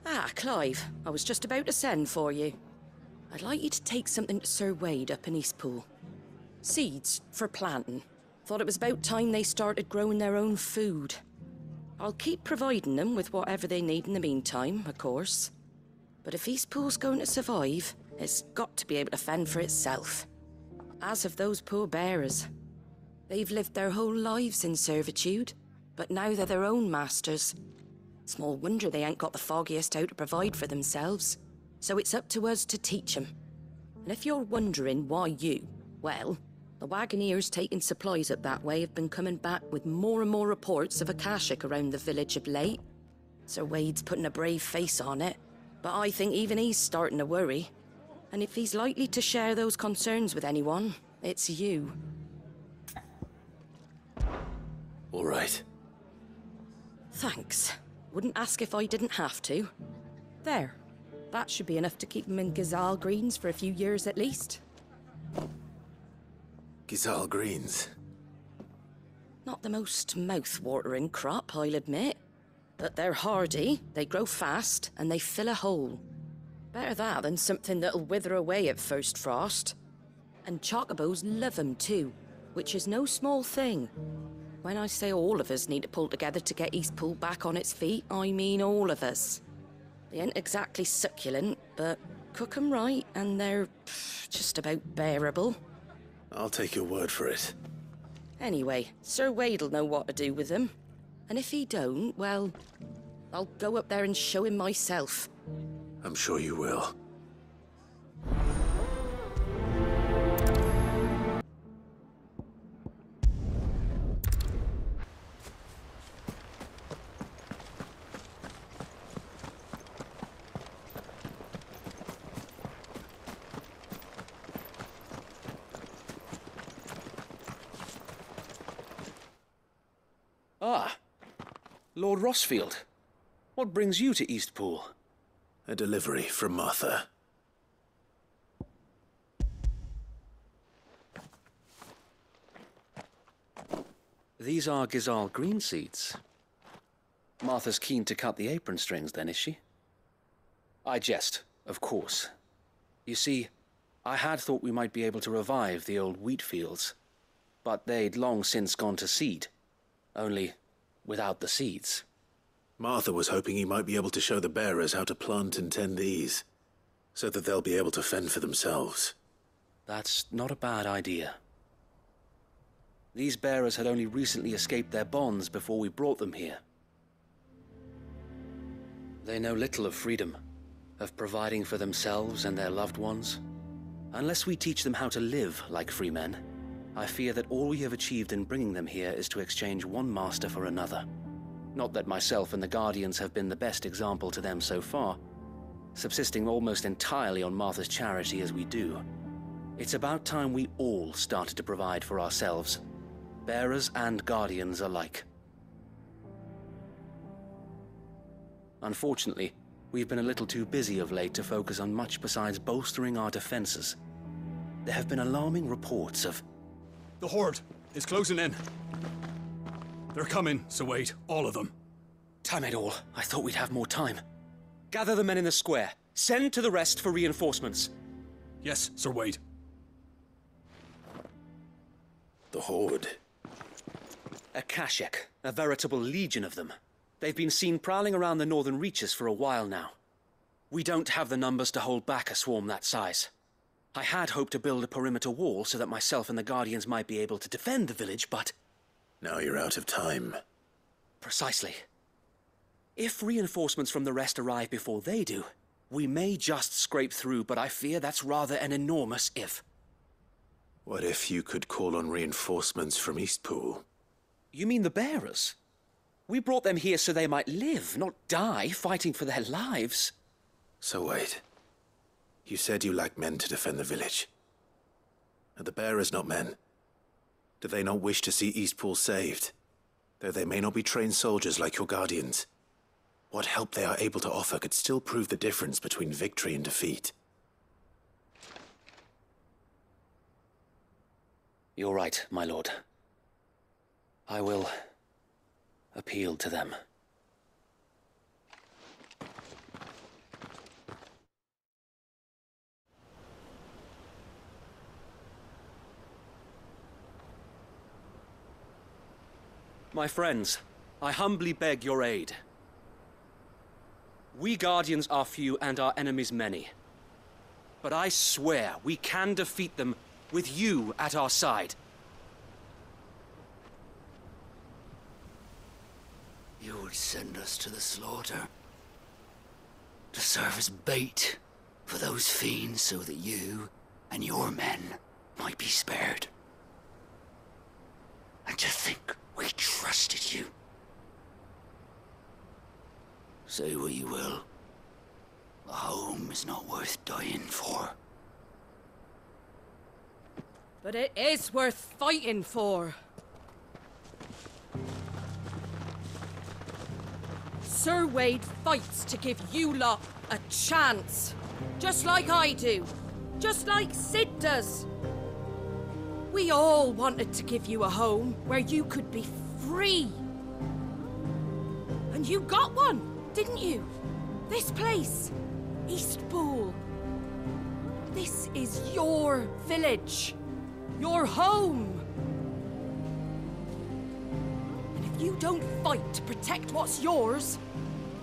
Ah, Clive, I was just about to send for you. I'd like you to take something to Sir Wade up in Eastpool. Seeds for planting. Thought it was about time they started growing their own food. I'll keep providing them with whatever they need in the meantime, of course. But if Eastpool's going to survive, it's got to be able to fend for itself. As of those poor bearers. They've lived their whole lives in servitude, but now they're their own masters. Small wonder they ain't got the foggiest how to provide for themselves. So it's up to us to teach them. And if you're wondering why you, well, the wagoneers taking supplies up that way have been coming back with more and more reports of Akashic around the village of late. Sir Wade's putting a brave face on it, but I think even he's starting to worry. And if he's likely to share those concerns with anyone, it's you. All right. Thanks. Wouldn't ask if I didn't have to. There. That should be enough to keep them in Gazal Greens for a few years at least. Gazal Greens. Not the most mouth-watering crop, I'll admit. But they're hardy, they grow fast, and they fill a hole. Better that than something that'll wither away at first frost. And chocobos love 'em too, which is no small thing. When I say all of us need to pull together to get Eastpool back on its feet, I mean all of us. They ain't exactly succulent, but cook 'em right and they're just about bearable. I'll take your word for it. Anyway, Sir Wade'll know what to do with them. And if he don't, well, I'll go up there and show him myself. I'm sure you will. Ah, Lord Rosfield. What brings you to Eastpool? A delivery from Martha. These are Gazal green seeds. Martha's keen to cut the apron strings then, is she? I jest, of course. You see, I had thought we might be able to revive the old wheat fields, but they'd long since gone to seed. Only without the seeds. Martha was hoping he might be able to show the bearers how to plant and tend these, so that they'll be able to fend for themselves. That's not a bad idea. These bearers had only recently escaped their bonds before we brought them here. They know little of freedom, of providing for themselves and their loved ones. Unless we teach them how to live like free men, I fear that all we have achieved in bringing them here is to exchange one master for another. Not that myself and the Guardians have been the best example to them so far, subsisting almost entirely on Martha's charity as we do. It's about time we all started to provide for ourselves, bearers and Guardians alike. Unfortunately, we've been a little too busy of late to focus on much besides bolstering our defenses. There have been alarming reports of... The Horde is closing in. They're coming, Sir Wade, all of them. Damn it all, I thought we'd have more time. Gather the men in the square. Send to the rest for reinforcements. Yes, Sir Wade. The Horde. Akashic, a veritable legion of them. They've been seen prowling around the northern reaches for a while now. We don't have the numbers to hold back a swarm that size. I had hoped to build a perimeter wall so that myself and the Guardians might be able to defend the village, but... Now you're out of time. Precisely. If reinforcements from the rest arrive before they do, we may just scrape through, but I fear that's rather an enormous if. What if you could call on reinforcements from Eastpool? You mean the bearers? We brought them here so they might live, not die, fighting for their lives. So wait. You said you lack men to defend the village. Are the bearers not men? Do they not wish to see Eastpool saved? Though they may not be trained soldiers like your Guardians, what help they are able to offer could still prove the difference between victory and defeat. You're right, my lord. I will appeal to them. My friends, I humbly beg your aid. We Guardians are few and our enemies many. But I swear we can defeat them with you at our side. You would send us to the slaughter, to serve as bait for those fiends so that you and your men might be spared. And to think we trusted you. Say what you will, a home is not worth dying for. But it is worth fighting for. Sir Wade fights to give you lot a chance. Just like I do. Just like Sid does. We all wanted to give you a home where you could be free. And you got one, didn't you? This place, Eastpool. This is your village. Your home. And if you don't fight to protect what's yours,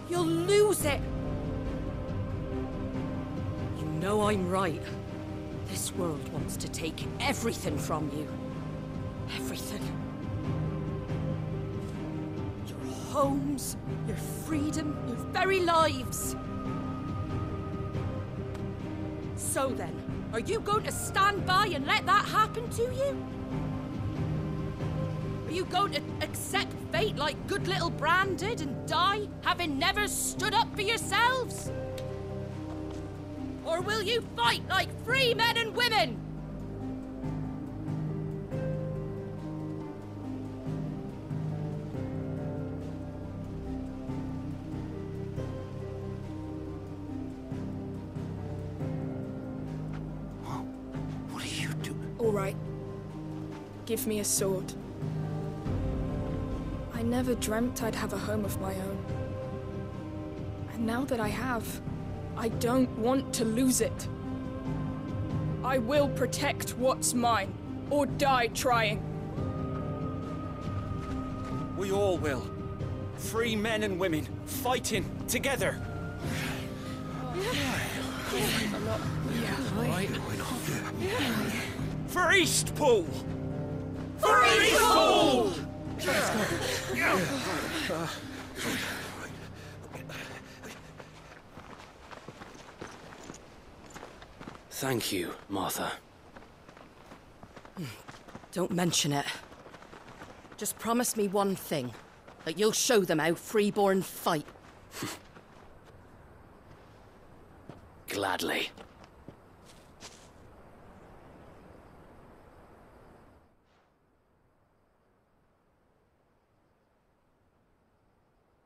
you'll lose it. You know I'm right. This world wants to take everything from you. Everything. Your homes, your freedom, your very lives. So then, are you going to stand by and let that happen to you? Are you going to accept fate like good little Bran did and die, having never stood up for yourselves? Or will you fight like free men and women? What are you doing? All right. Give me a sword. I never dreamt I'd have a home of my own. And now that I have, I don't want to lose it. I will protect what's mine, or die trying. We all will. Free men and women, fighting together. For Eastpool! For Eastpool! Thank you, Martha. Don't mention it. Just promise me one thing. That you'll show them how freeborn fight. Gladly.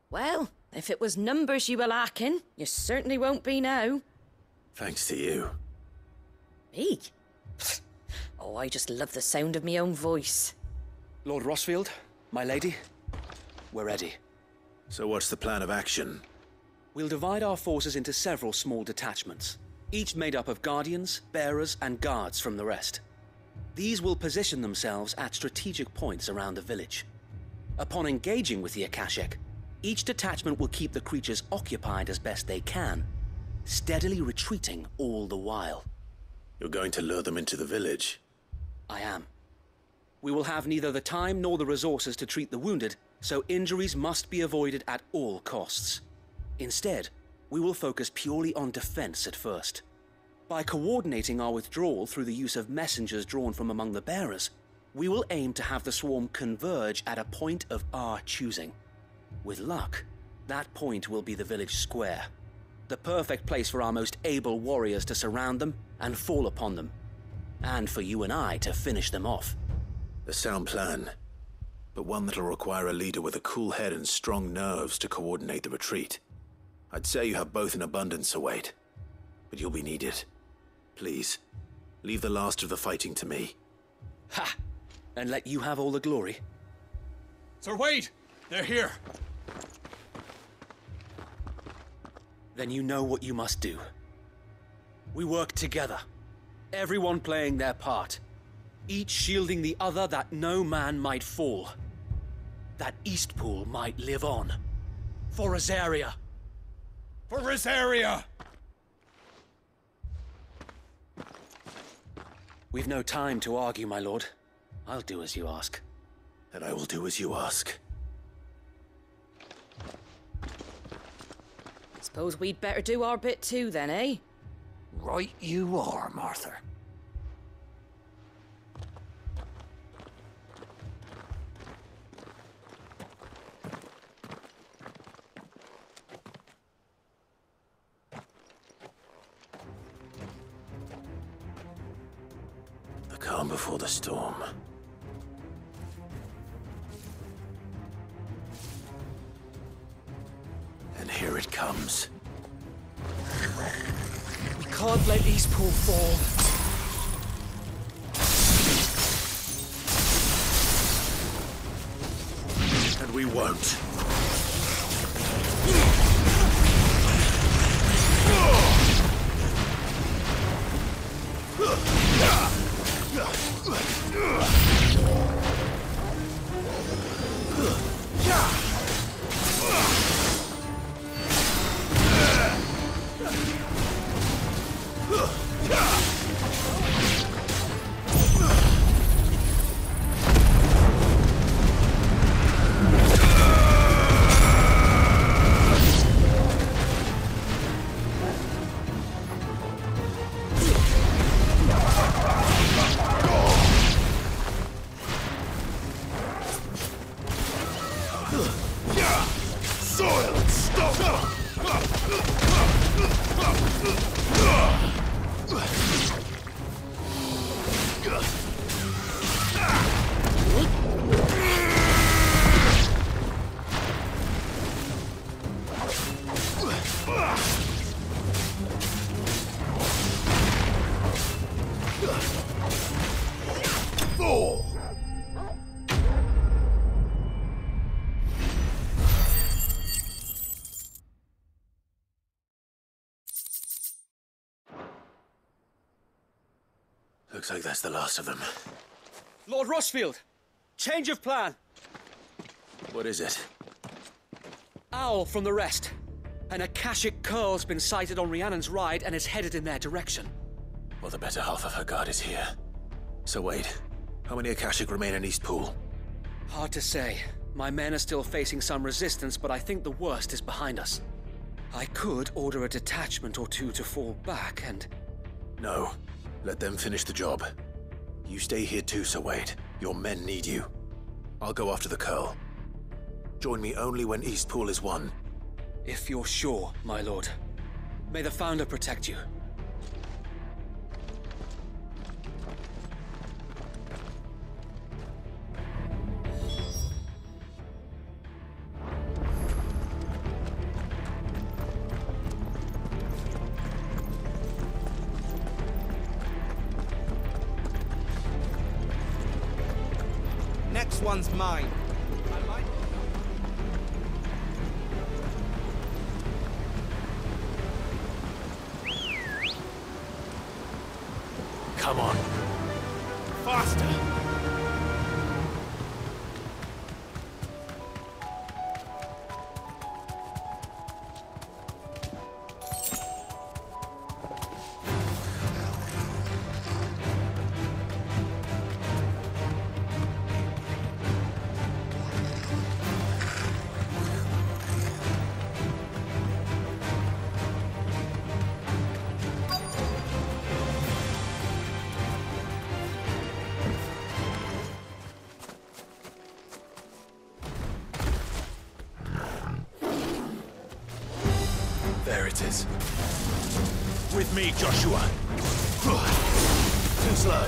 Well, if it was numbers you were lacking, you certainly won't be now. Thanks to you. Me? Oh, I just love the sound of my own voice. Lord Rosfield, my lady, we're ready. So what's the plan of action? We'll divide our forces into several small detachments, each made up of guardians, bearers, and guards from the rest. These will position themselves at strategic points around the village. Upon engaging with the Akashic, each detachment will keep the creatures occupied as best they can, steadily retreating all the while. You're going to lure them into the village? I am. We will have neither the time nor the resources to treat the wounded, so injuries must be avoided at all costs. Instead, we will focus purely on defense at first. By coordinating our withdrawal through the use of messengers drawn from among the bearers, we will aim to have the swarm converge at a point of our choosing. With luck, that point will be the village square, the perfect place for our most able warriors to surround them and fall upon them, and for you and I to finish them off. A sound plan, but one that'll require a leader with a cool head and strong nerves to coordinate the retreat. I'd say you have both in abundance, Sir Wade, but you'll be needed. Please, leave the last of the fighting to me. Ha! And let you have all the glory. Sir Wade! They're here! Then you know what you must do. We work together, everyone playing their part, each shielding the other that no man might fall. that Eastpool might live on. For Rosaria. For Rosaria! We've no time to argue, my lord. I'll do as you ask. And I will do as you ask. Suppose we'd better do our bit too then, eh? Right you are, Martha. The calm before the storm. And here it comes. We can't let Eastpool fall. And we won't. Looks like that's the last of them. Lord Rosfield! Change of plan! What is it? Owl from the rest. An Akashic curl's been sighted on Rhiannon's ride and is headed in their direction. Well, the better half of her guard is here. So wait, how many Akashic remain in Eastpool? Hard to say. My men are still facing some resistance, but I think the worst is behind us. I could order a detachment or two to fall back and... No. Let them finish the job. You stay here too, Sir Wade. Your men need you. I'll go after the curl. Join me only when Eastpool is won. If you're sure, my lord. May the Founder protect you. Next one's mine. Come on. Faster! There it is. With me, Joshua. Too slow.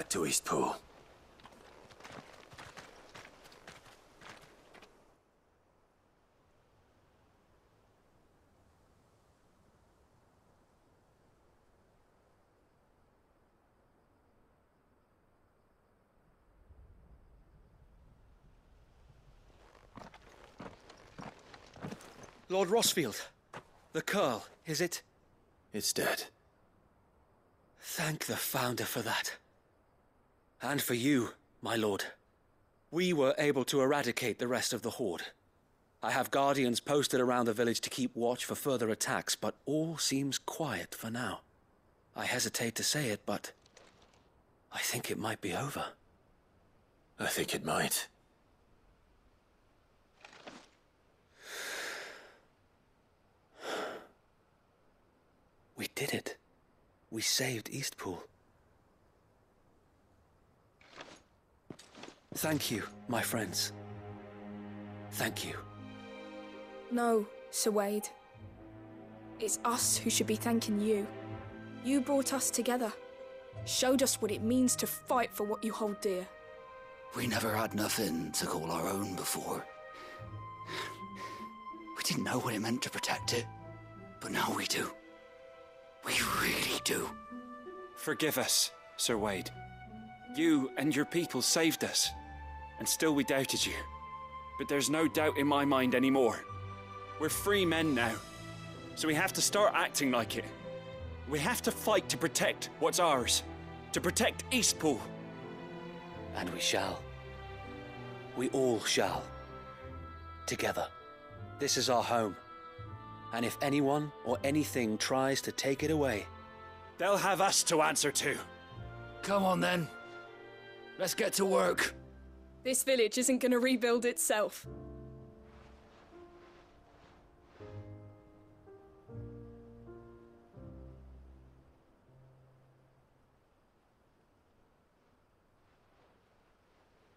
back to Eastpool. Lord Rosfield, the Curl, is it? It's dead. Thank the Founder for that. And for you, my lord. We were able to eradicate the rest of the Horde. I have guardians posted around the village to keep watch for further attacks, but all seems quiet for now. I hesitate to say it, but I think it might be over. I think it might. We did it. We saved Eastpool. Thank you, my friends. Thank you. No, Sir Wade. It's us who should be thanking you. You brought us together. Showed us what it means to fight for what you hold dear. We never had nothing to call our own before. We didn't know what it meant to protect it, but now we do. We really do. Forgive us, Sir Wade. You and your people saved us, and still we doubted you. But there's no doubt in my mind anymore. We're free men now, so we have to start acting like it. We have to fight to protect what's ours, to protect Eastpool. And we shall. We all shall. Together. This is our home. And if anyone or anything tries to take it away, they'll have us to answer to. Come on then. Let's get to work. This village isn't gonna rebuild itself.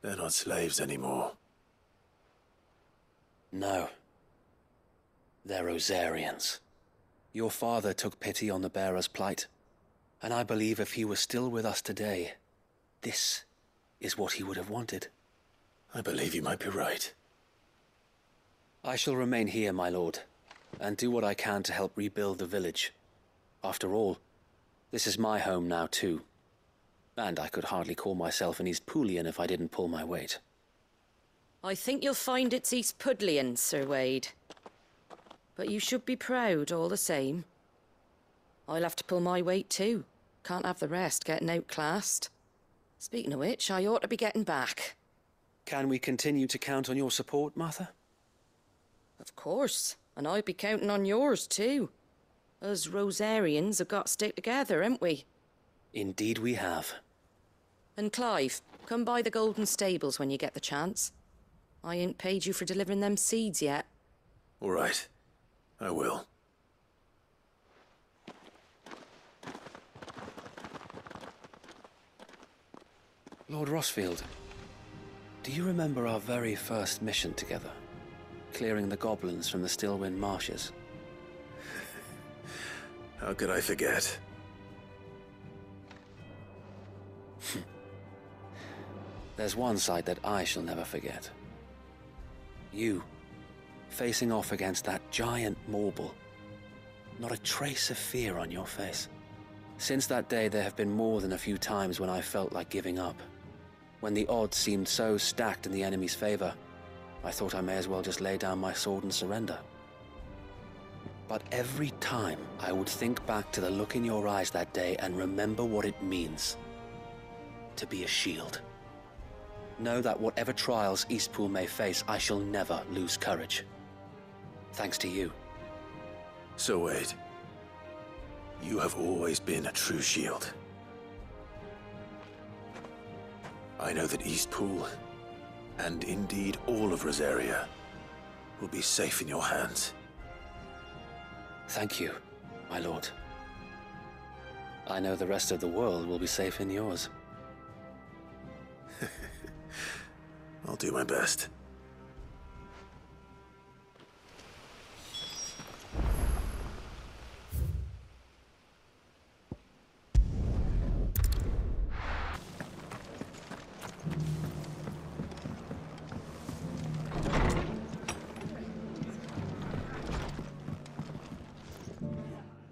They're not slaves anymore. no. They're Rosarians. Your father took pity on the bearer's plight, and I believe if he were still with us today, this is what he would have wanted. I believe you might be right. I shall remain here, my lord, and do what I can to help rebuild the village. After all, this is my home now too, and I could hardly call myself an Eastpoolian if I didn't pull my weight. I think you'll find it's Eastpudlian, Sir Wade. But you should be proud all the same. I'll have to pull my weight too. Can't have the rest getting outclassed. Speaking of which, I ought to be getting back. Can we continue to count on your support, Martha? Of course, and I'd be counting on yours too. Us Rosarians have got to stick together, haven't we? Indeed we have. And Clive, come by the Golden Stables when you get the chance. I ain't paid you for delivering them seeds yet. All right. I will. Lord Rosfield, do you remember our very first mission together? Clearing the goblins from the Stillwind marshes? How could I forget? There's one sight that I shall never forget. You, facing off against that giant Morble. Not a trace of fear on your face. Since that day, there have been more than a few times when I felt like giving up. When the odds seemed so stacked in the enemy's favor, I thought I may as well just lay down my sword and surrender. But every time, I would think back to the look in your eyes that day and remember what it means to be a shield. Know that whatever trials Eastpool may face, I shall never lose courage. Thanks to you. So Wade, you have always been a true shield. I know that Eastpool, and indeed all of Rosaria, will be safe in your hands. Thank you, my lord. I know the rest of the world will be safe in yours. I'll do my best.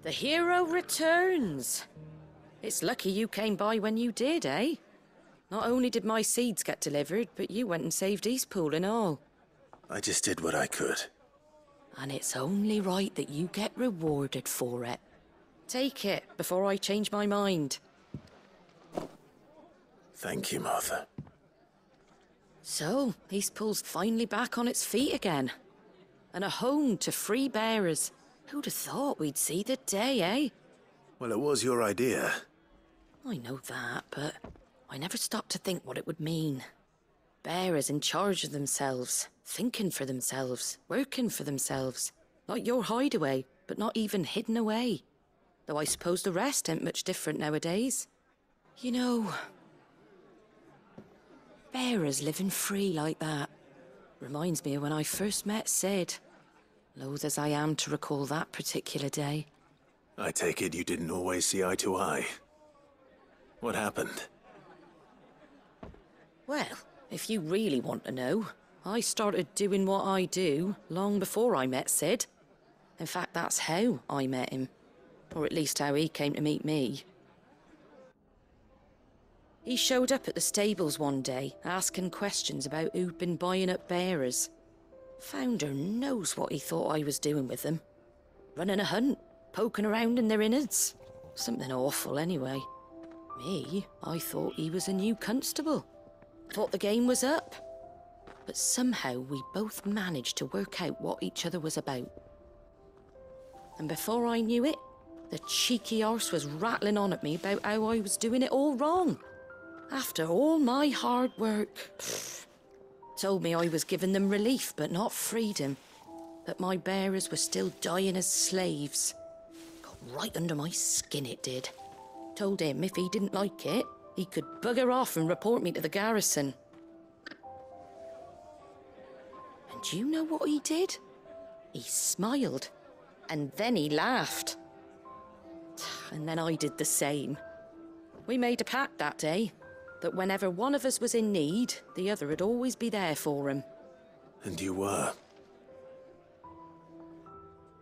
The hero returns. It's lucky you came by when you did, eh? Not only did my seeds get delivered, but you went and saved Eastpool and all. I just did what I could. And it's only right that you get rewarded for it. Take it before I change my mind. Thank you, Martha. So, Eastpool's finally back on its feet again. And a home to free bearers. Who'd have thought we'd see the day, eh? Well, it was your idea. I know that, but I never stopped to think what it would mean. Bearers in charge of themselves, thinking for themselves, working for themselves. Not your hideaway, but not even hidden away. Though I suppose the rest ain't much different nowadays. You know, bearers living free like that reminds me of when I first met Sid. Loath as I am to recall that particular day. I take it you didn't always see eye to eye. What happened? Well, if you really want to know, I started doing what I do long before I met Sid. In fact, that's how I met him. Or at least how he came to meet me. He showed up at the stables one day, asking questions about who'd been buying up bearers. Founder knows what he thought I was doing with them. Running a hunt, poking around in their innards. Something awful anyway. Me, I thought he was a new constable. Thought the game was up. But somehow we both managed to work out what each other was about. And before I knew it, the cheeky arse was rattling on at me about how I was doing it all wrong. After all my hard work. Told me I was giving them relief, but not freedom. That my bearers were still dying as slaves. Got right under my skin, it did. Told him if he didn't like it, he could bugger off and report me to the garrison. And do you know what he did? He smiled. And then he laughed. And then I did the same. We made a pact that day, that whenever one of us was in need, the other would always be there for him. And you were?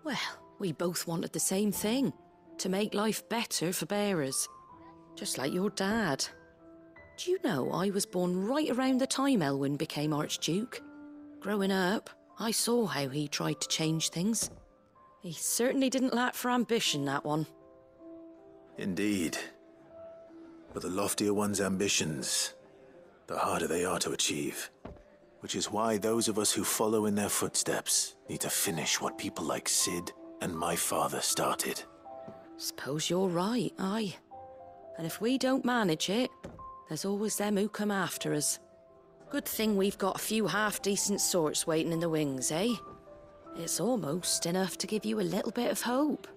Well, we both wanted the same thing. To make life better for bearers. Just like your dad. Do you know I was born right around the time Elwyn became Archduke? Growing up, I saw how he tried to change things. He certainly didn't lack for ambition, that one. Indeed. But the loftier one's ambitions, the harder they are to achieve. Which is why those of us who follow in their footsteps need to finish what people like Sid and my father started. Suppose you're right, aye. And if we don't manage it, there's always them who come after us. Good thing we've got a few half-decent sorts waiting in the wings, eh? It's almost enough to give you a little bit of hope.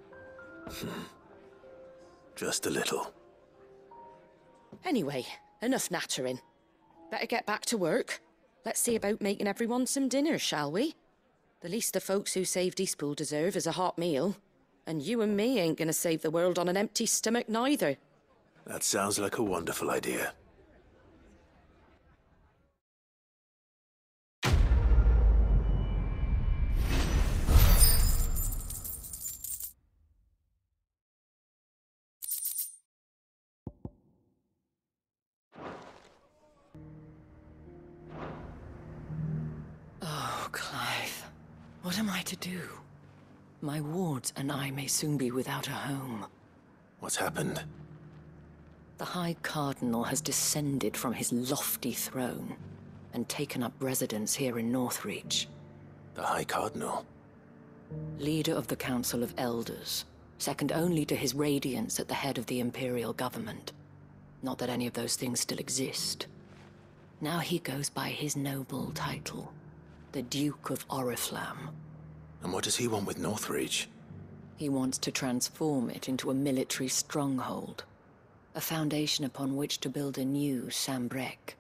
Just a little. Anyway, enough nattering. Better get back to work. Let's see about making everyone some dinner, shall we? The least the folks who saved Eastpool deserve is a hot meal. And you and me ain't gonna save the world on an empty stomach neither. That sounds like a wonderful idea. Oh, Clive. What am I to do? My wards and I may soon be without a home. What's happened? The High Cardinal has descended from his lofty throne and taken up residence here in Northreach. The High Cardinal? Leader of the Council of Elders, second only to his Radiance at the head of the Imperial government. Not that any of those things still exist. Now he goes by his noble title, the Duke of Oriflamme. And what does he want with Northreach? He wants to transform it into a military stronghold. A foundation upon which to build a new Sambrek.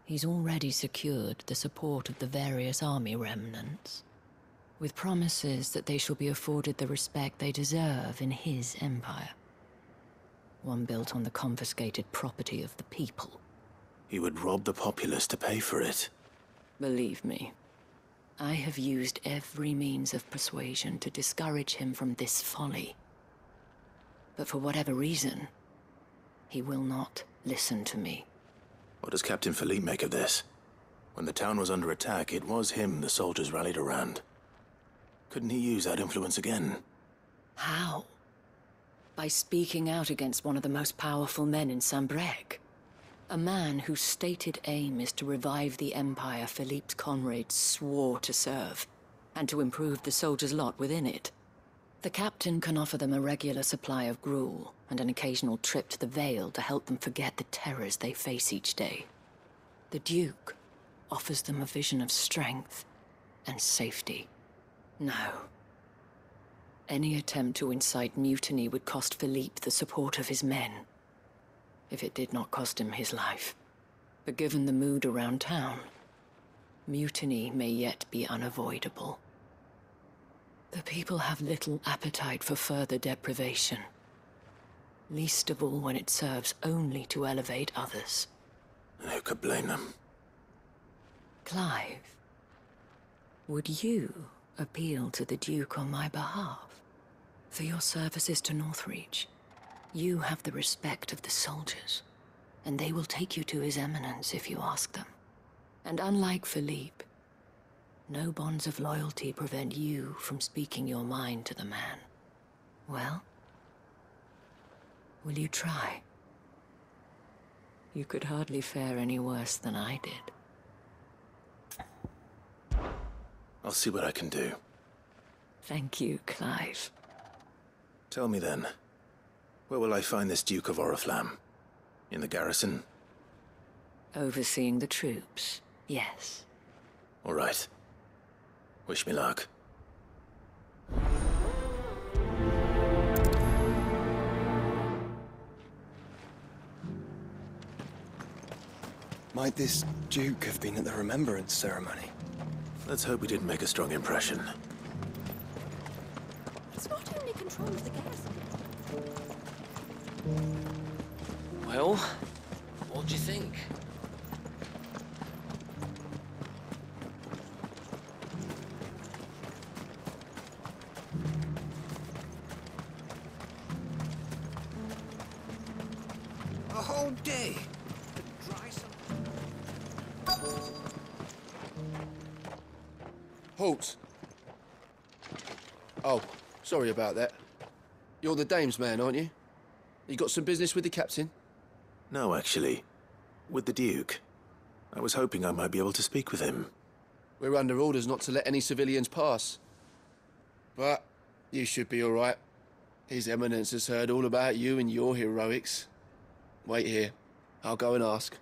He's already secured the support of the various army remnants, with promises that they shall be afforded the respect they deserve in his empire. One built on the confiscated property of the people. He would rob the populace to pay for it. Believe me, I have used every means of persuasion to discourage him from this folly. But for whatever reason, he will not listen to me. What does Captain Philippe make of this? When the town was under attack, it was him the soldiers rallied around. Couldn't he use that influence again? How? By speaking out against one of the most powerful men in Sambrec. A man whose stated aim is to revive the empire Philippe's comrades swore to serve, and to improve the soldiers' lot within it. The captain can offer them a regular supply of gruel, and an occasional trip to the Vale to help them forget the terrors they face each day. The Duke offers them a vision of strength and safety. No. Any attempt to incite mutiny would cost Philippe the support of his men, if it did not cost him his life. But given the mood around town, mutiny may yet be unavoidable. The people have little appetite for further deprivation, least of all when it serves only to elevate others. Who could blame them? Clive, would you appeal to the Duke on my behalf? For your services to Northreach, you have the respect of the soldiers, and they will take you to His Eminence if you ask them. And unlike Philippe, no bonds of loyalty prevent you from speaking your mind to the man. Well, will you try? You could hardly fare any worse than I did. I'll see what I can do. Thank you, Clive. Tell me then, where will I find this Duke of Oriflamme? In the garrison? Overseeing the troops, yes. All right. Wish me luck. Might this Duke have been at the Remembrance ceremony? Let's hope we didn't make a strong impression. It's not only control of the garrison. Well, what do you think? A whole day to dry some. Halt! Oh, sorry about that. You're the dame's man, aren't you? You got some business with the captain? No, actually. With the Duke. I was hoping I might be able to speak with him. We're under orders not to let any civilians pass. But you should be all right. His Eminence has heard all about you and your heroics. Wait here. I'll go and ask.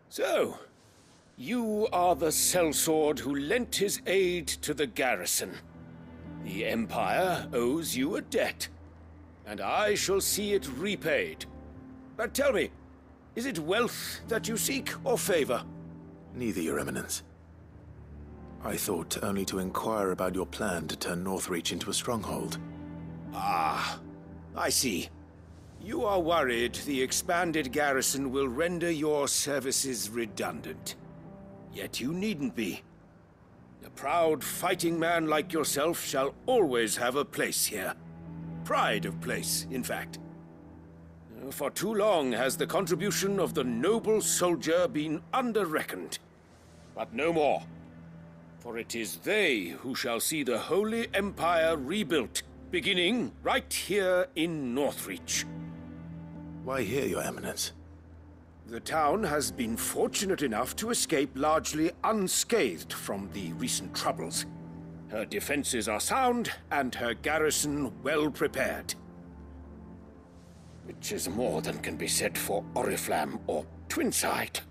So, you are the sellsword who lent his aid to the garrison. The Empire owes you a debt, and I shall see it repaid. But tell me, is it wealth that you seek, or favor? Neither, Your Eminence. I thought only to inquire about your plan to turn Northreach into a stronghold. Ah, I see. You are worried the expanded garrison will render your services redundant. Yet you needn't be. A proud fighting man like yourself shall always have a place here. Pride of place, in fact. For too long has the contribution of the noble soldier been under-reckoned. But no more. For it is they who shall see the Holy Empire rebuilt, beginning right here in Northreach. Why here, Your Eminence? The town has been fortunate enough to escape largely unscathed from the recent troubles. Her defenses are sound, and her garrison well prepared. Which is more than can be said for Oriflamme or Twinside.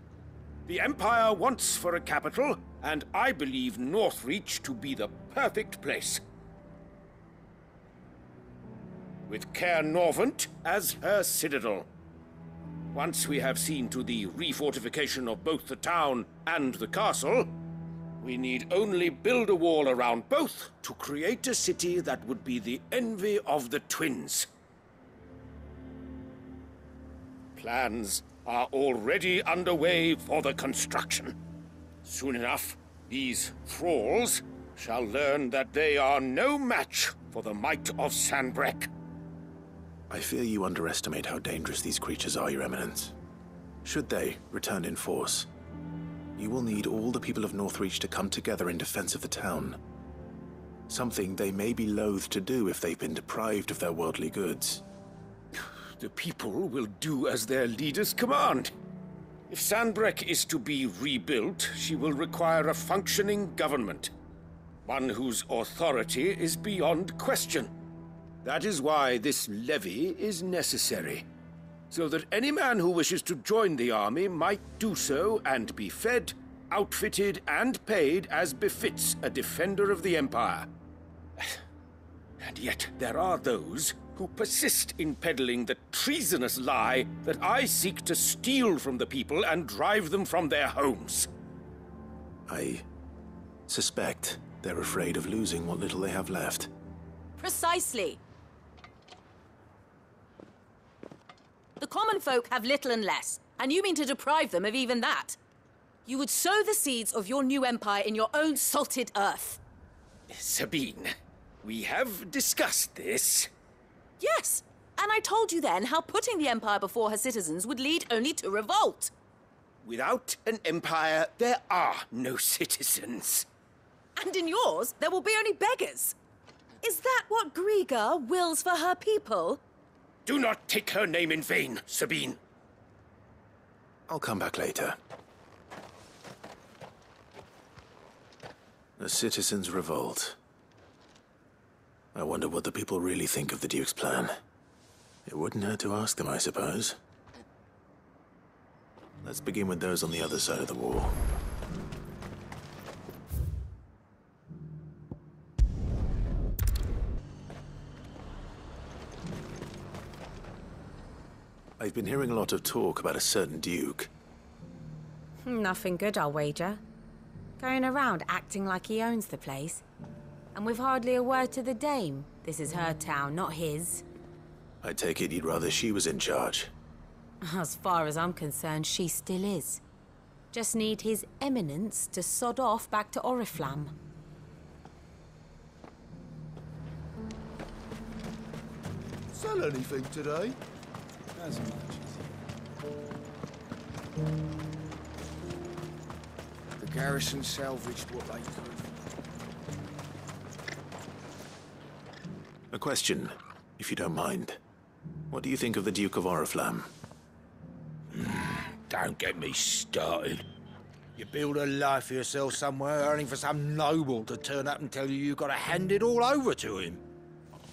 The Empire wants for a capital, and I believe Northreach to be the perfect place. With Caer Norvent as her citadel. Once we have seen to the refortification of both the town and the castle, we need only build a wall around both to create a city that would be the envy of the twins. Plans are already underway for the construction. Soon enough, these thralls shall learn that they are no match for the might of Sanbreque. I fear you underestimate how dangerous these creatures are, Your Eminence. Should they return in force, you will need all the people of Northreach to come together in defense of the town. Something they may be loath to do if they've been deprived of their worldly goods. The people will do as their leaders command. If Sanbreque is to be rebuilt, she will require a functioning government. One whose authority is beyond question. That is why this levy is necessary. So that any man who wishes to join the army might do so and be fed, outfitted, and paid as befits a defender of the Empire. And yet there are those who persist in peddling the treasonous lie that I seek to steal from the people and drive them from their homes. I suspect they're afraid of losing what little they have left. Precisely. The common folk have little and less, and you mean to deprive them of even that. You would sow the seeds of your new empire in your own salted earth. Sabine, we have discussed this. Yes, and I told you then how putting the empire before her citizens would lead only to revolt. Without an empire, there are no citizens. And in yours, there will be only beggars. Is that what Griga wills for her people? Do not take her name in vain, Sabine. I'll come back later. The citizens revolt. I wonder what the people really think of the Duke's plan. It wouldn't hurt to ask them, I suppose. Let's begin with those on the other side of the wall. I've been hearing a lot of talk about a certain Duke. Nothing good, I'll wager. Going around acting like he owns the place. And with hardly a word to the dame. This is her town, not his. I take it you'd rather she was in charge. As far as I'm concerned, she still is. Just need his eminence to sod off back to Oriflamme. Sell anything today? As much The garrison salvaged what they could. A question, if you don't mind. What do you think of the Duke of Oriflamme? Don't get me started. You build a life for yourself somewhere, earning for some noble to turn up and tell you you've got to hand it all over to him.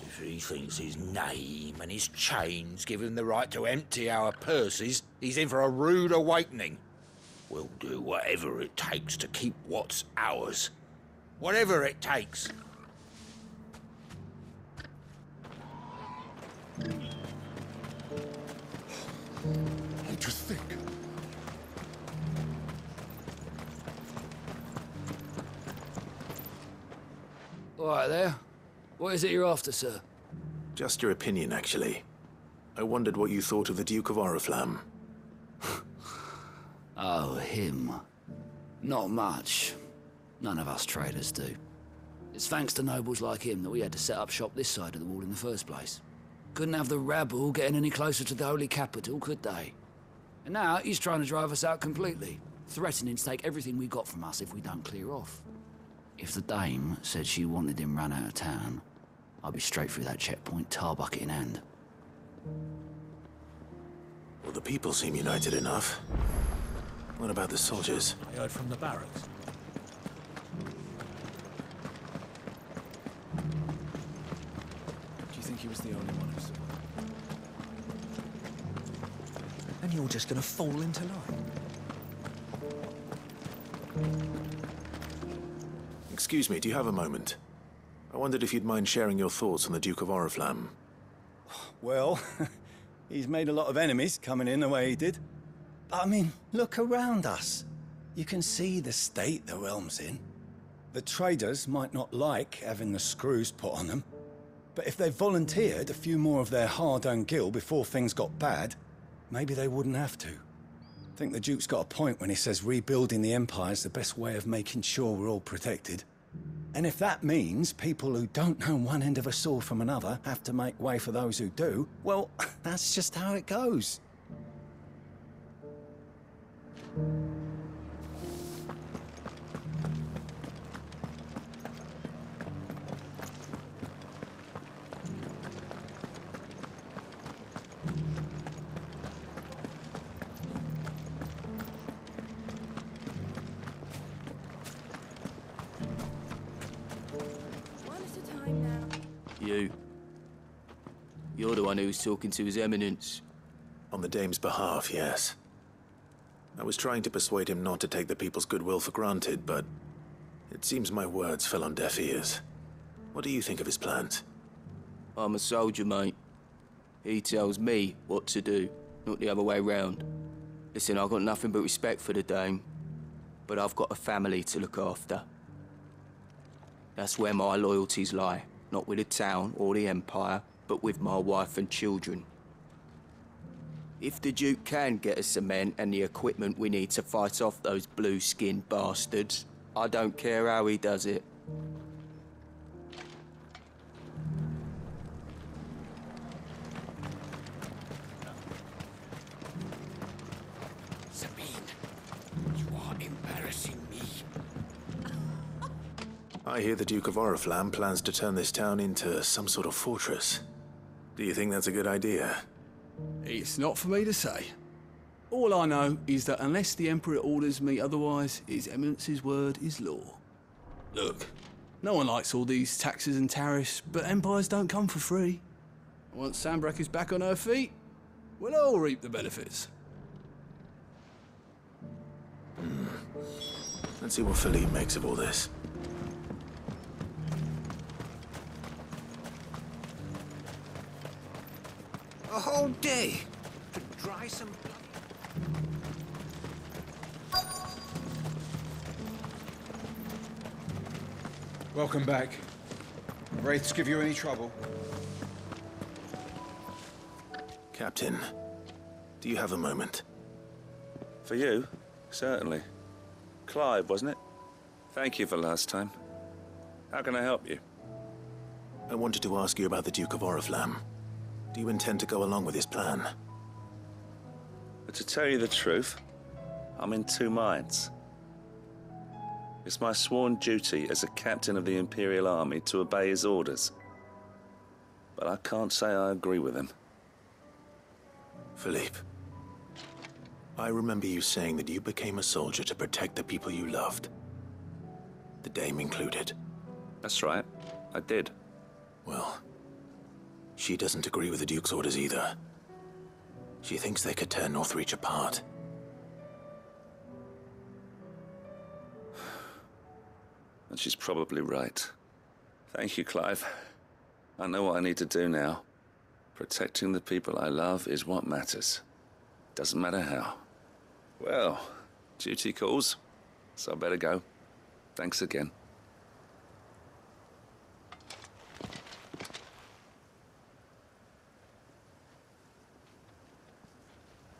If he thinks his name and his chains give him the right to empty our purses, he's in for a rude awakening. We'll do whatever it takes to keep what's ours. Whatever it takes. What'd you think? All right there. What is it you're after, sir? Just your opinion, actually. I wondered what you thought of the Duke of Oriflamme. Oh, him. Not much. None of us traders do. It's thanks to nobles like him that we had to set up shop this side of the wall in the first place. Couldn't have the rabble getting any closer to the holy capital, could they? And now he's trying to drive us out completely, threatening to take everything we got from us if we don't clear off. If the dame said she wanted him run out of town, I'd be straight through that checkpoint, tar bucket in hand. Well, the people seem united enough. What about the soldiers? I heard from the barracks. Do you think he was the only one who saw it? And you're just gonna fall into line? Excuse me, do you have a moment? I wondered if you'd mind sharing your thoughts on the Duke of Oriflamme. Well, he's made a lot of enemies coming in the way he did. But I mean, look around us. You can see the state the realm's in. The traders might not like having the screws put on them, but if they volunteered a few more of their hard-earned gil before things got bad, maybe they wouldn't have to. think the Duke's got a point when he says rebuilding the Empire's the best way of making sure we're all protected. And if that means people who don't know one end of a sword from another have to make way for those who do, well, that's just how it goes. You're the one who was talking to His Eminence. On the Dame's behalf, yes. I was trying to persuade him not to take the people's goodwill for granted, but it seems my words fell on deaf ears. What do you think of his plans? I'm a soldier, mate. He tells me what to do, not the other way round. Listen, I've got nothing but respect for the Dame, but I've got a family to look after. That's where my loyalties lie, not with the town or the Empire, but with my wife and children. If the Duke can get us the men and the equipment we need to fight off those blue-skinned bastards, I don't care how he does it. Sabine, you are embarrassing me. I hear the Duke of Oriflamme plans to turn this town into some sort of fortress. Do you think that's a good idea? It's not for me to say. All I know is that unless the Emperor orders me otherwise, His Eminence's word is law. Look, no one likes all these taxes and tariffs, but empires don't come for free. Once Sanbreque is back on her feet, we'll all reap the benefits. Let's see what Philippe makes of all this. A whole day to dry some blood. Welcome back. Wraiths give you any trouble? Captain, do you have a moment? For you? Certainly. Clive, wasn't it? Thank you for last time. How can I help you? I wanted to ask you about the Duke of Oriflamme. Do you intend to go along with his plan? But to tell you the truth, I'm in two minds. It's my sworn duty as a captain of the Imperial Army to obey his orders. But I can't say I agree with him. Philippe, I remember you saying that you became a soldier to protect the people you loved. The Dame included. That's right, I did. Well, she doesn't agree with the Duke's orders either. She thinks they could tear Northreach apart. And she's probably right. Thank you, Clive. I know what I need to do now. Protecting the people I love is what matters. Doesn't matter how. Well, duty calls, so I better go. Thanks again.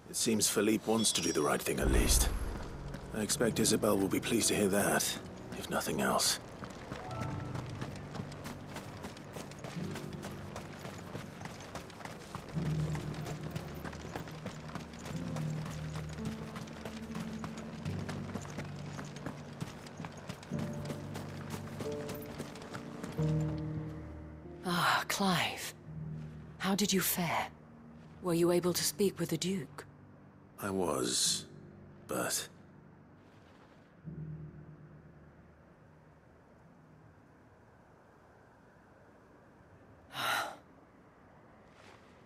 It seems Philippe wants to do the right thing at least. I expect Isabel will be pleased to hear that, if nothing else. Ah, Clive. How did you fare? Were you able to speak with the Duke? I was, but...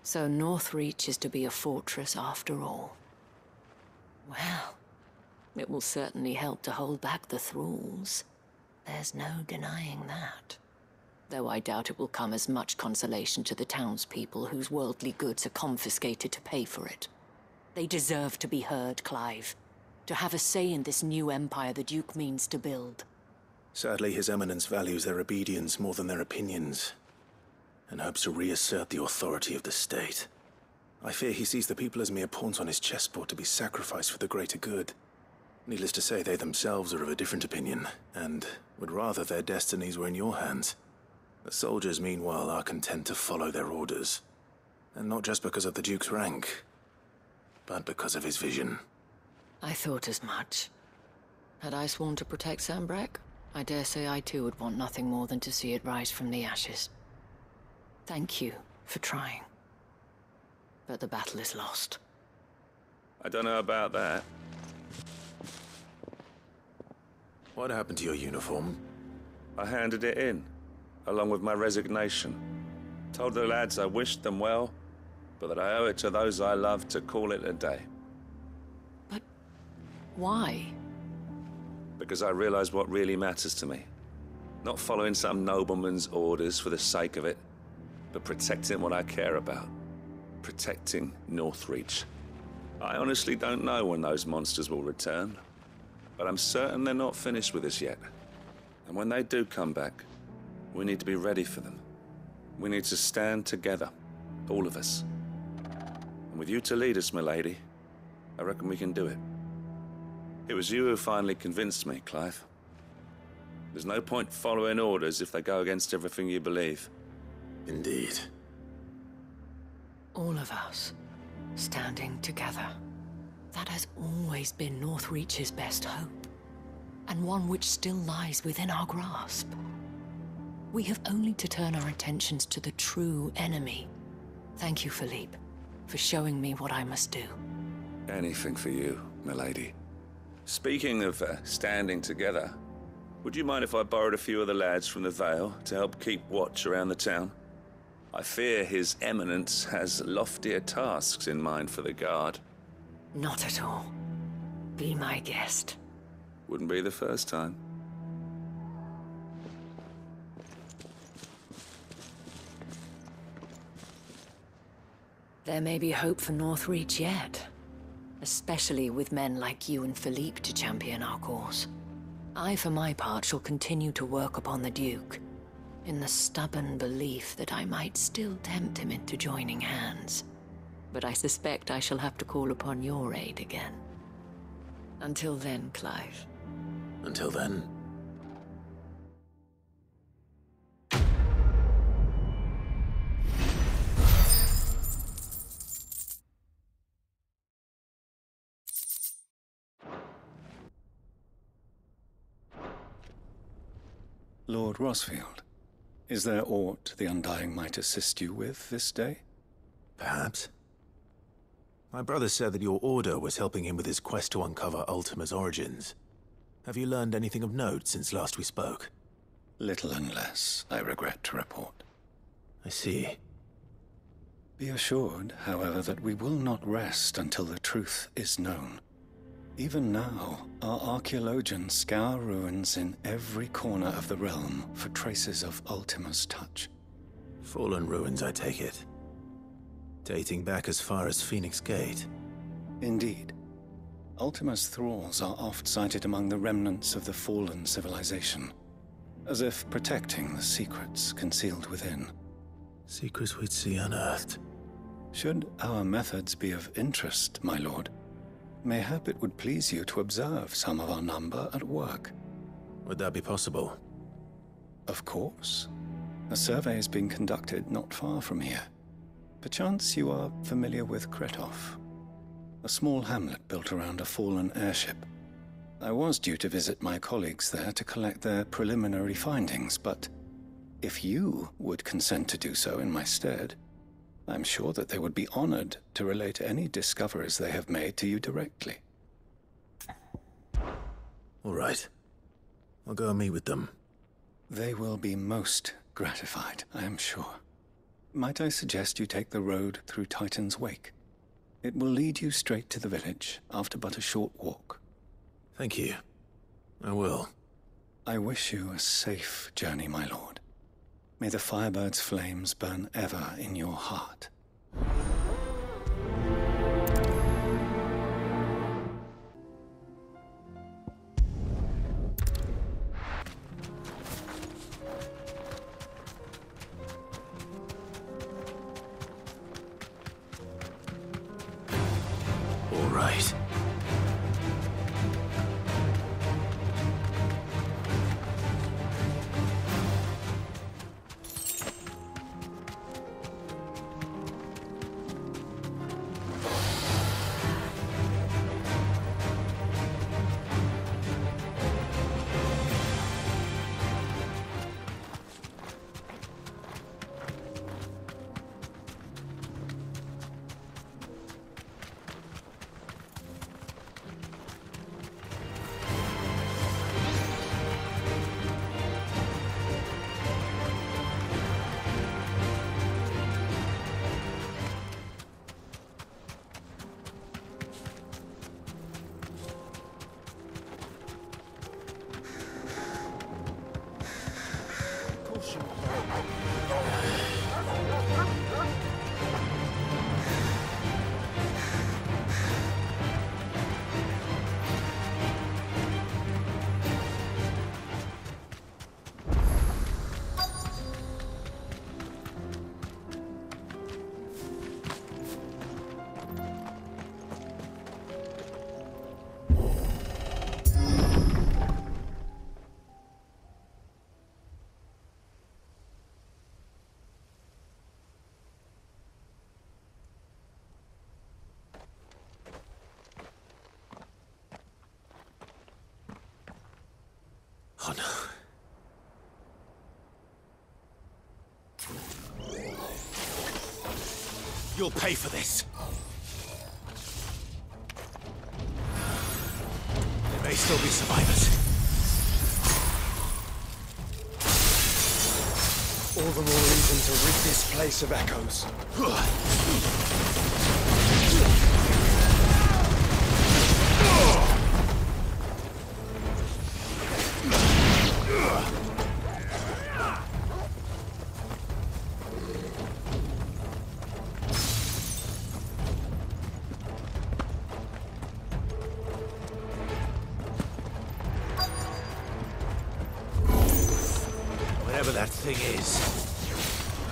So Northreach is to be a fortress after all. Well, it will certainly help to hold back the thralls. There's no denying that. Though I doubt it will come as much consolation to the townspeople whose worldly goods are confiscated to pay for it. They deserve to be heard, Clive. To have a say in this new empire the Duke means to build. Sadly, His Eminence values their obedience more than their opinions, and hopes to reassert the authority of the state. I fear he sees the people as mere pawns on his chessboard to be sacrificed for the greater good. Needless to say, they themselves are of a different opinion, and would rather their destinies were in your hands. The soldiers, meanwhile, are content to follow their orders. And not just because of the Duke's rank, but because of his vision. I thought as much. Had I sworn to protect Sambrek, I dare say I too would want nothing more than to see it rise from the ashes. Thank you for trying. But the battle is lost. I don't know about that. What happened to your uniform? I handed it in, along with my resignation. Told the lads I wished them well, but that I owe it to those I love to call it a day. But why? Because I realized what really matters to me. Not following some nobleman's orders for the sake of it, but protecting what I care about. Protecting Northreach. I honestly don't know when those monsters will return, but I'm certain they're not finished with us yet. And when they do come back, we need to be ready for them. We need to stand together, all of us. And with you to lead us, milady, I reckon we can do it. It was you who finally convinced me, Clive. There's no point following orders if they go against everything you believe. Indeed. All of us, standing together. That has always been Northreach's best hope, and one which still lies within our grasp. We have only to turn our attentions to the true enemy. Thank you, Philippe, for showing me what I must do. Anything for you, milady. Speaking of standing together, would you mind if I borrowed a few of the lads from the Vale to help keep watch around the town? I fear His Eminence has loftier tasks in mind for the guard. Not at all. Be my guest. Wouldn't be the first time. There may be hope for Northreach yet. Especially with men like you and Philippe to champion our cause. I, for my part, shall continue to work upon the Duke, in the stubborn belief that I might still tempt him into joining hands. But I suspect I shall have to call upon your aid again. Until then, Clive. Until then. Lord Rosfield, is there aught the Undying might assist you with this day? Perhaps. My brother said that your order was helping him with his quest to uncover Ultima's origins. Have you learned anything of note since last we spoke? Little unless, I regret to report. I see. Be assured, however, that we will not rest until the truth is known. Even now, our archaeologians scour ruins in every corner of the realm for traces of Ultima's touch. Fallen ruins, I take it. Dating back as far as Phoenix Gate. Indeed. Ultima's thralls are oft sighted among the remnants of the fallen civilization, as if protecting the secrets concealed within. Secrets we'd see unearthed. Should our methods be of interest, my lord, mayhap it would please you to observe some of our number at work. Would that be possible? Of course. A survey is being conducted not far from here. Perchance you are familiar with Kretov, a small hamlet built around a fallen airship. I was due to visit my colleagues there to collect their preliminary findings, but if you would consent to do so in my stead, I'm sure that they would be honored to relate any discoveries they have made to you directly. All right. I'll go and meet with them. They will be most gratified, I am sure. Might I suggest you take the road through Titan's Wake? It will lead you straight to the village after but a short walk. Thank you. I will. I wish you a safe journey, my lord. May the Firebird's flames burn ever in your heart. right. Oh no. You'll pay for this. There may still be survivors. All the more reason to rid this place of echoes. Whatever that thing is,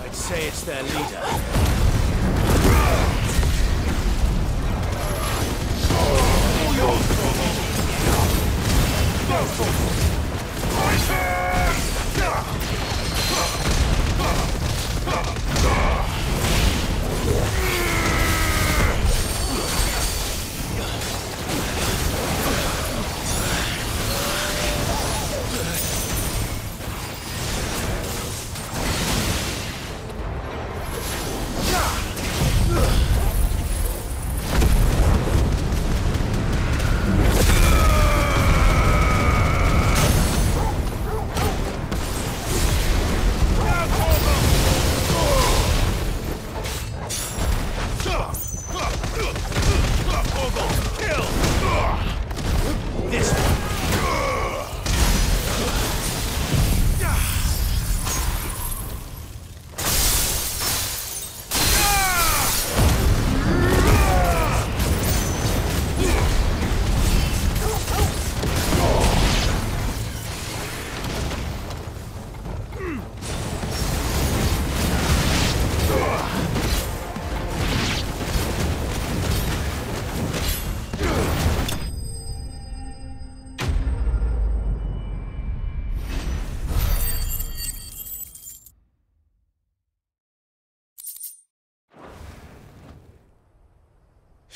I'd say it's their leader.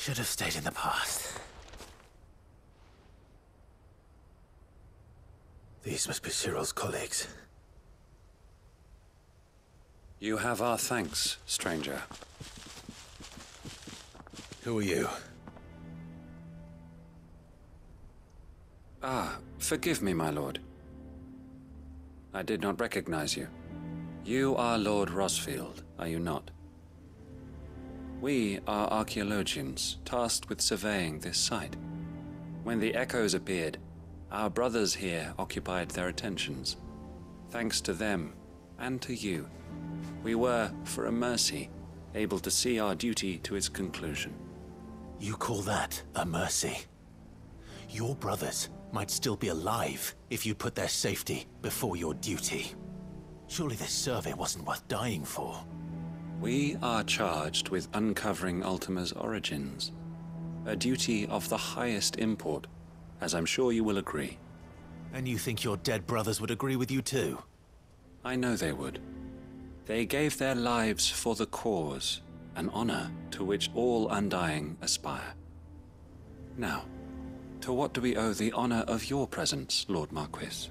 Should have stayed in the past. These must be Cyril's colleagues. You have our thanks, stranger. Who are you? Ah, forgive me, my lord. I did not recognize you. You are Lord Rosfield, are you not? We are archaeologians, tasked with surveying this site. When the echoes appeared, our brothers here occupied their attentions. Thanks to them, and to you, we were, for a mercy, able to see our duty to its conclusion. You call that a mercy? Your brothers might still be alive if you put their safety before your duty. Surely this survey wasn't worth dying for. We are charged with uncovering Ultima's origins. A duty of the highest import, as I'm sure you will agree. And you think your dead brothers would agree with you too? I know they would. They gave their lives for the cause, an honor to which all Undying aspire. Now, to what do we owe the honor of your presence, Lord Marquis?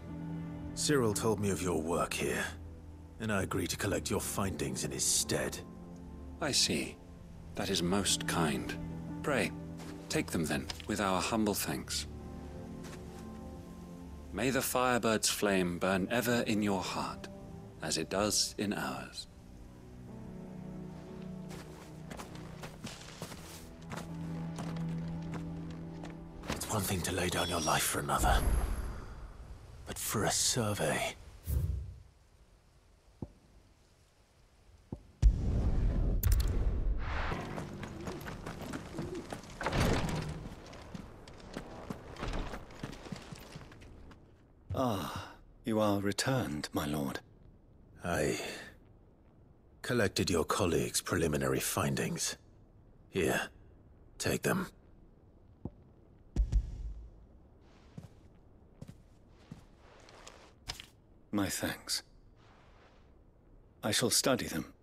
Cyril told me of your work here, and I agreed to collect your findings in his stead. I see. That is most kind. Pray, take them then, with our humble thanks. May the Firebird's flame burn ever in your heart, as it does in ours. It's one thing to lay down your life for another, but for a survey... Ah, you are returned, my lord. I collected your colleagues' preliminary findings. Here, take them. My thanks. I shall study them,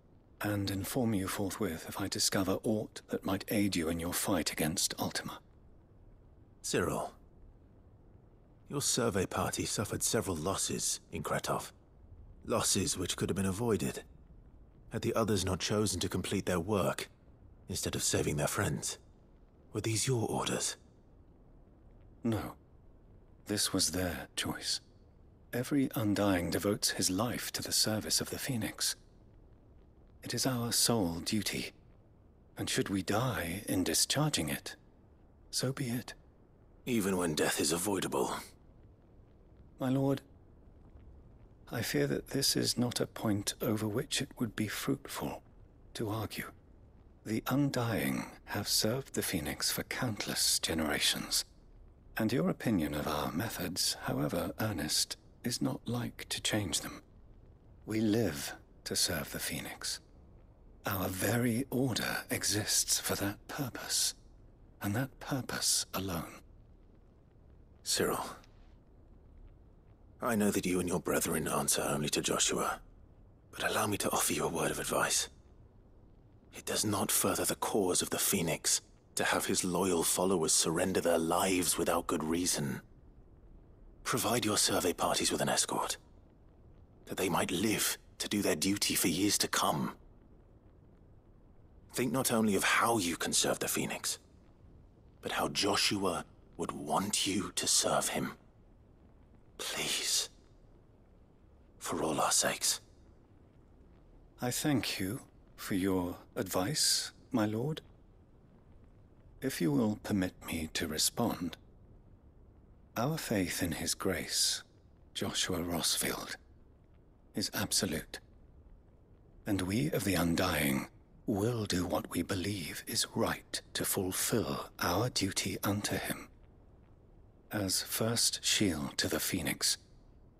and inform you forthwith if I discover aught that might aid you in your fight against Ultima. Cyril, your survey party suffered several losses in Kretov. Losses which could have been avoided, had the others not chosen to complete their work, instead of saving their friends. Were these your orders? No. This was their choice. Every Undying devotes his life to the service of the Phoenix. It is our sole duty, and should we die in discharging it, so be it. Even when death is avoidable. My lord, I fear that this is not a point over which it would be fruitful to argue. The Undying have served the Phoenix for countless generations, and your opinion of our methods, however earnest, is not like to change them. We live to serve the Phoenix. Our very order exists for that purpose, and that purpose alone. Cyril, I know that you and your brethren answer only to Joshua, but allow me to offer you a word of advice. It does not further the cause of the Phoenix to have his loyal followers surrender their lives without good reason. Provide your survey parties with an escort, that they might live to do their duty for years to come. Think not only of how you can serve the Phoenix, but how Joshua would want you to serve him. Please. For all our sakes. I thank you for your advice, my lord. If you will permit me to respond, our faith in his grace, Joshua Rosfield, is absolute. And we of the Undying will do what we believe is right to fulfill our duty unto him. As first shield to the Phoenix,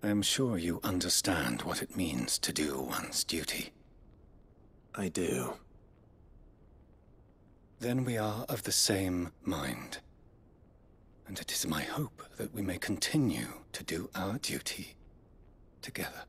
I am sure you understand what it means to do one's duty. I do. Then we are of the same mind. And it is my hope that we may continue to do our duty together.